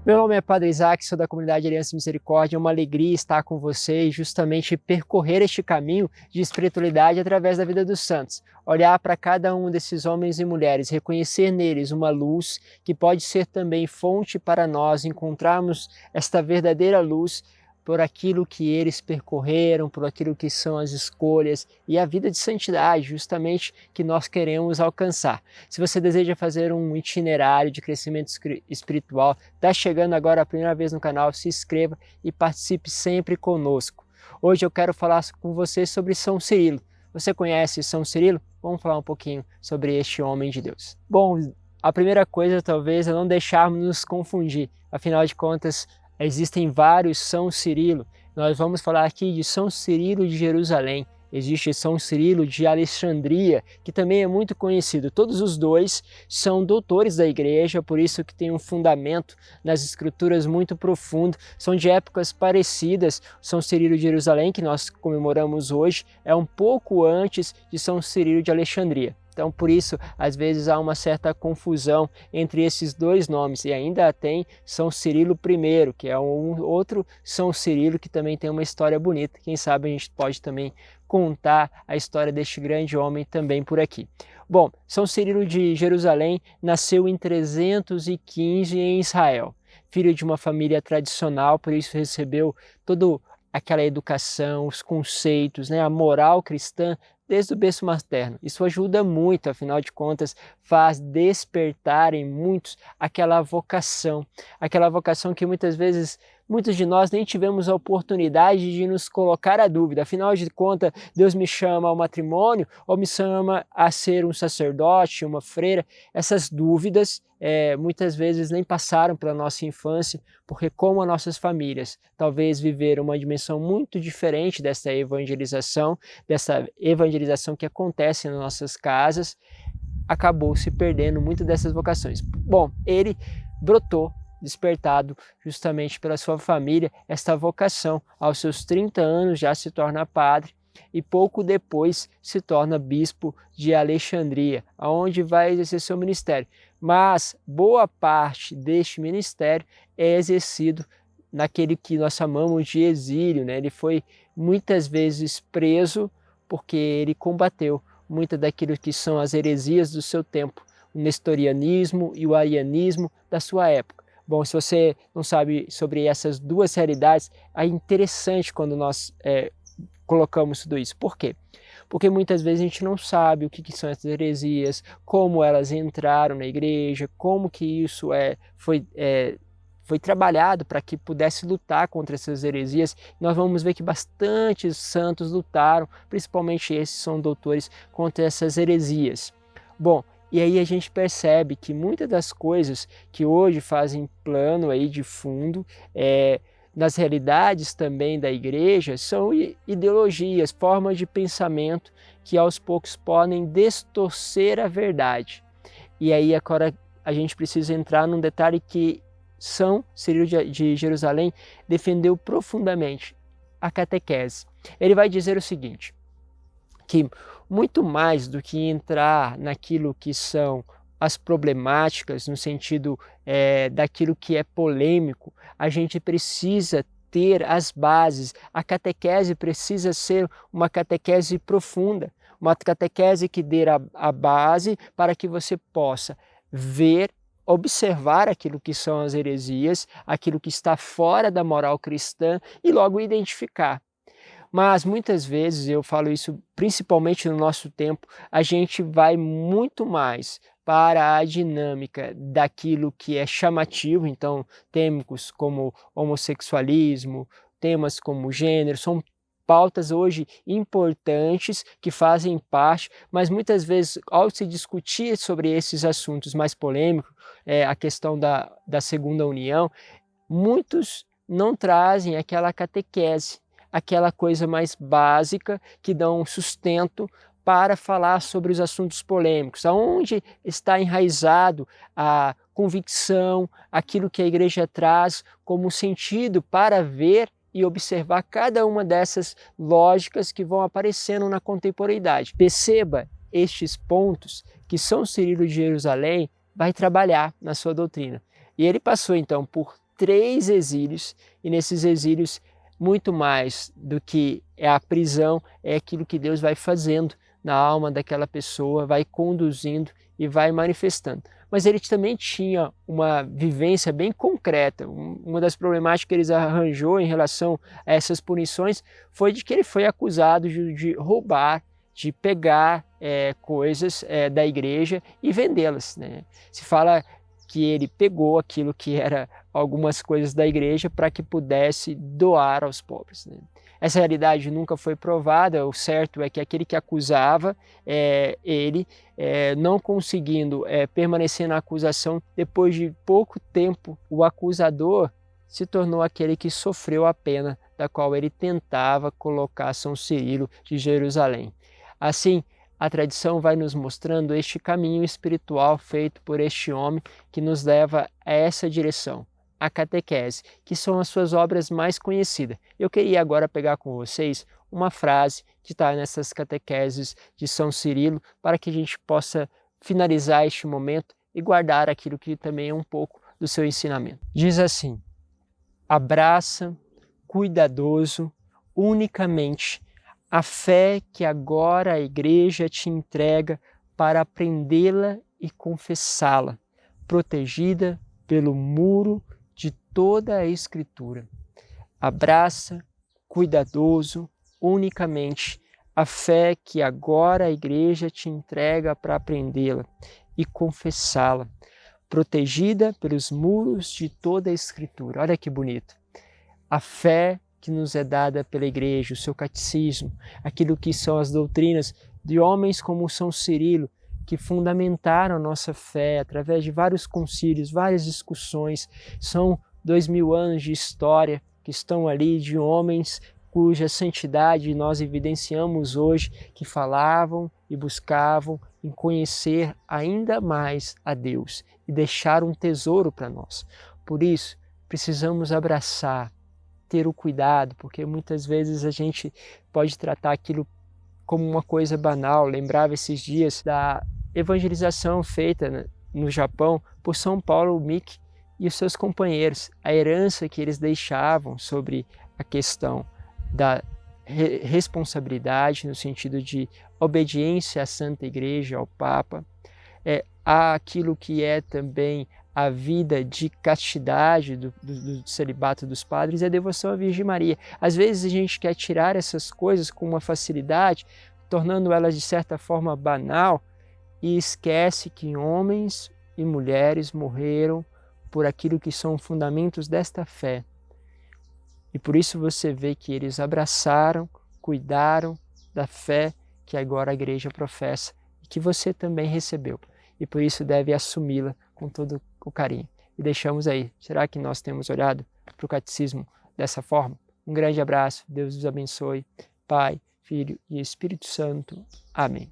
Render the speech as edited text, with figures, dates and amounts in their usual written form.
Meu nome é Padre Isaac, sou da comunidade Aliança Misericórdia. É uma alegria estar com você e justamente percorrer este caminho de espiritualidade através da vida dos santos. Olhar para cada um desses homens e mulheres, reconhecer neles uma luz que pode ser também fonte para nós encontrarmos esta verdadeira luz por aquilo que eles percorreram, por aquilo que são as escolhas e a vida de santidade, justamente que nós queremos alcançar. Se você deseja fazer um itinerário de crescimento espiritual, está chegando agora a primeira vez no canal, se inscreva e participe sempre conosco. Hoje eu quero falar com você sobre São Cirilo. Você conhece São Cirilo? Vamos falar um pouquinho sobre este homem de Deus. Bom, a primeira coisa talvez é não deixarmos nos confundir. Afinal de contas, existem vários São Cirilo. Nós vamos falar aqui de São Cirilo de Jerusalém. Existe São Cirilo de Alexandria, que também é muito conhecido. Todos os dois são doutores da igreja, por isso que tem um fundamento nas escrituras muito profundo. São de épocas parecidas. São Cirilo de Jerusalém, que nós comemoramos hoje, é um pouco antes de São Cirilo de Alexandria. Então, por isso, às vezes há uma certa confusão entre esses dois nomes. E ainda tem São Cirilo I, que é um outro São Cirilo que também tem uma história bonita. Quem sabe a gente pode também contar a história deste grande homem também por aqui. Bom, São Cirilo de Jerusalém nasceu em 315 em Israel. Filho de uma família tradicional, por isso recebeu toda aquela educação, os conceitos, a moral cristã desde o berço materno. Isso ajuda muito, afinal de contas, faz despertar em muitos aquela vocação que muitas vezes muitos de nós nem tivemos a oportunidade de nos colocar a dúvida. Afinal de contas, Deus me chama ao matrimônio ou me chama a ser um sacerdote, uma freira? Essas dúvidas muitas vezes nem passaram pela nossa infância, porque como as nossas famílias talvez viveram uma dimensão muito diferente dessa evangelização que acontece nas nossas casas, acabou se perdendo muito dessas vocações. Bom, ele brotou, despertado justamente pela sua família, esta vocação. Aos seus 30 anos já se torna padre e pouco depois se torna bispo de Alexandria, onde vai exercer seu ministério. Mas boa parte deste ministério é exercido naquele que nós chamamos de exílio, Ele foi muitas vezes preso porque ele combateu muitas daquilo que são as heresias do seu tempo, o nestorianismo e o arianismo da sua época. Bom, se você não sabe sobre essas duas realidades, é interessante quando nós colocamos tudo isso. Por quê? Porque muitas vezes a gente não sabe o que são essas heresias, como elas entraram na igreja, como que isso foi trabalhado para que pudesse lutar contra essas heresias. Nós vamos ver que bastantes santos lutaram, principalmente esses são doutores, contra essas heresias. Bom, e aí a gente percebe que muitas das coisas que hoje fazem plano aí de fundo, nas realidades também da igreja, são ideologias, formas de pensamento que aos poucos podem distorcer a verdade. E aí agora a gente precisa entrar num detalhe que São Cirilo de Jerusalém defendeu profundamente: a catequese. Ele vai dizer o seguinte, que muito mais do que entrar naquilo que são as problemáticas, no sentido daquilo que é polêmico, a gente precisa ter as bases. A catequese precisa ser uma catequese profunda, uma catequese que dê a base para que você possa ver, observar aquilo que são as heresias, aquilo que está fora da moral cristã e logo identificar. Mas muitas vezes, eu falo isso principalmente no nosso tempo, a gente vai muito mais para a dinâmica daquilo que é chamativo. Então temas como homossexualismo, temas como gênero, são pautas hoje importantes que fazem parte, mas muitas vezes ao se discutir sobre esses assuntos mais polêmicos, a questão da segunda união, muitos não trazem aquela catequese, aquela coisa mais básica que dá um sustento para falar sobre os assuntos polêmicos, aonde está enraizado a convicção, aquilo que a igreja traz como sentido para ver e observar cada uma dessas lógicas que vão aparecendo na contemporaneidade. Perceba estes pontos que São Cirilo de Jerusalém vai trabalhar na sua doutrina. E ele passou então por 3 exílios, e nesses exílios, muito mais do que é a prisão, é aquilo que Deus vai fazendo na alma daquela pessoa, vai conduzindo e vai manifestando. Mas ele também tinha uma vivência bem concreta. Uma das problemáticas que ele arranjou em relação a essas punições foi de que ele foi acusado de roubar, de pegar coisas da igreja e vendê-las, né? Se fala que ele pegou aquilo que era algumas coisas da igreja para que pudesse doar aos pobres, né? Essa realidade nunca foi provada. O certo é que aquele que acusava ele, não conseguindo permanecer na acusação, depois de pouco tempo, o acusador se tornou aquele que sofreu a pena da qual ele tentava colocar São Cirilo de Jerusalém. Assim, a tradição vai nos mostrando este caminho espiritual feito por este homem que nos leva a essa direção, a catequese, que são as suas obras mais conhecidas. Eu queria agora pegar com vocês uma frase que está nessas catequeses de São Cirilo, para que a gente possa finalizar este momento e guardar aquilo que também é um pouco do seu ensinamento. Diz assim: abraça, cuidadoso, unicamente, a fé que agora a Igreja te entrega para aprendê-la e confessá-la, protegida pelo muro de toda a Escritura. Abraça, cuidadoso, unicamente, a fé que agora a Igreja te entrega para aprendê-la e confessá-la, protegida pelos muros de toda a Escritura. Olha que bonito! A fé que nos é dada pela Igreja, o seu catecismo, aquilo que são as doutrinas de homens como São Cirilo, que fundamentaram a nossa fé através de vários concílios, várias discussões. São 2000 anos de história que estão ali, de homens cuja santidade nós evidenciamos hoje, que falavam e buscavam em conhecer ainda mais a Deus e deixar um tesouro para nós. Por isso, precisamos abraçar, ter o cuidado, porque muitas vezes a gente pode tratar aquilo como uma coisa banal. Lembrava esses dias da evangelização feita no Japão por São Paulo Miki e os seus companheiros, a herança que eles deixavam sobre a questão da responsabilidade no sentido de obediência à Santa Igreja, ao Papa, aquilo que é também a vida de castidade do celibato dos padres e a devoção à Virgem Maria. Às vezes a gente quer tirar essas coisas com uma facilidade, tornando elas de certa forma banal, e esquece que homens e mulheres morreram por aquilo que são fundamentos desta fé. E por isso você vê que eles abraçaram, cuidaram da fé que agora a Igreja professa e que você também recebeu. E por isso deve assumi-la com todo o carinho. E deixamos aí. Será que nós temos olhado para o catecismo dessa forma? Um grande abraço. Deus os abençoe. Pai, Filho e Espírito Santo. Amém.